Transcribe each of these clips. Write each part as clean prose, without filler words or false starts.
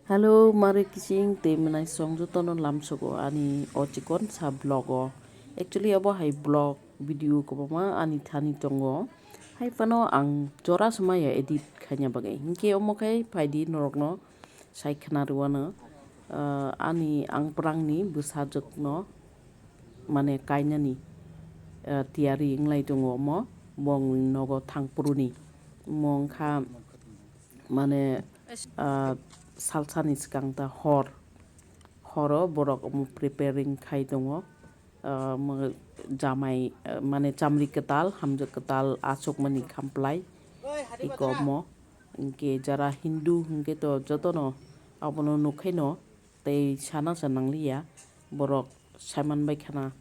Halo, mari kising te menai song ju tono lam sogo ani ochikon sa blogo. Actually abo hai blog video ko ma ani thani tongo. Hai pano ang jora semaya edit khanya bagai. Hingke omo kai paidi norok no sai khana ruwana ani angprangni bwsajuk no mane kainani tiari inglai tongo mo bong nogo thangpuruni mong kha mane salsani sikang ta horo borok preparing khai dongo jamai mane chamri ketal hamja ketal asok mani khamplai iko mo ingke jara Hindu hingke to jotono abono nukhai no tei sana sananglia borok saiman bai khana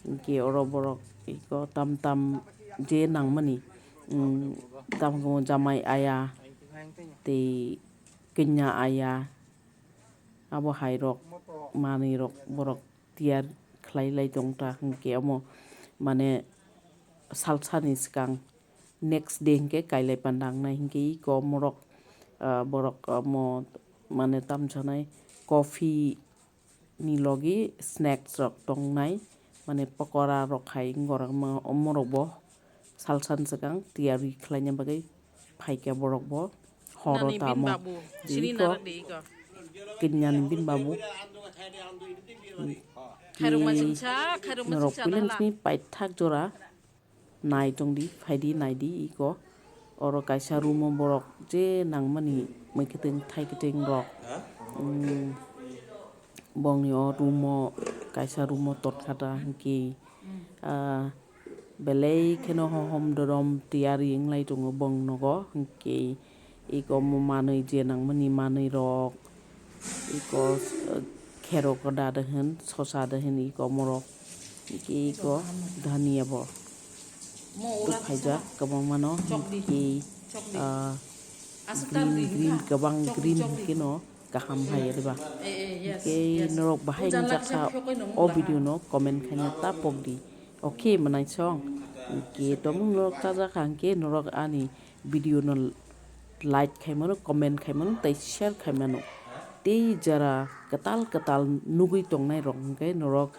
ingke oro borok iko tam je nangmani tamgo jamai aya tei kenya aya abo hai rok mani rok borok tiar khlai lai tongta hingke amo mane salsani sikang next day hingke kailai pandang na hingke ko morok borok mo mane tamjanai coffee ni logi snacks rok tongnai mane pakora rok khai ngorok morok bo salsan sikang tiari khlaina bagai phaika borok bo horo tamo iko Kainani bin babu norok pilens ni paithak jora nai tongdi phaidi naidi iko oro kaisa rumo borok je nangmani maikiting thaikiting rok bongni o rumo kaisa rumo totkata hingke belai kheno hohom dorom tiari inglai tongo bong nogo hingke iko mo manui je nangmani manui rok iko khero koda dehin sosa dehin iko morok iko dhania bo tu phaija kabang mano hingke green kabang green kino kaham hai diba ke norok bahai jaksa o video no comment khanya ta pokdi okay manai song ke tomung norok taja khangke norok ani video no like khaimano comment khaimano tei share khaimano tei jara ketal nugui tongnai rok hingke norok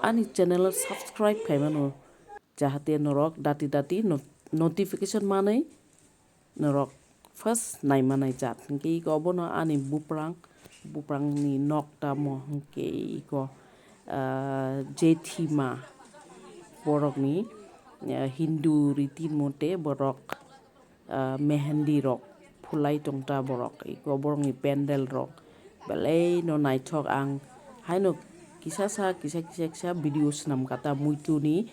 ani channel subscribe khaimano jahate norok dati notification manai norok first naimanai jat hingke iko obono ani buprang ni nok tamo hingke iko jethima borok ni Hindu riti mote borok mehndi rok phulai tongta borok iko borok ni pendel rok belai no naithok ang haino kisa video snam kata muitu ni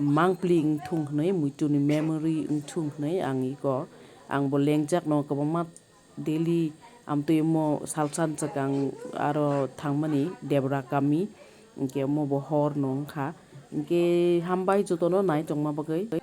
mangpli thung hnai muitu ni memory thung hnai ang iko ang bo lengjak no kabama daily amtuimo salsan sakang aro thangmani debra kami ingke mo bo hor nong kha ingke hambai jotono nai tongma bagai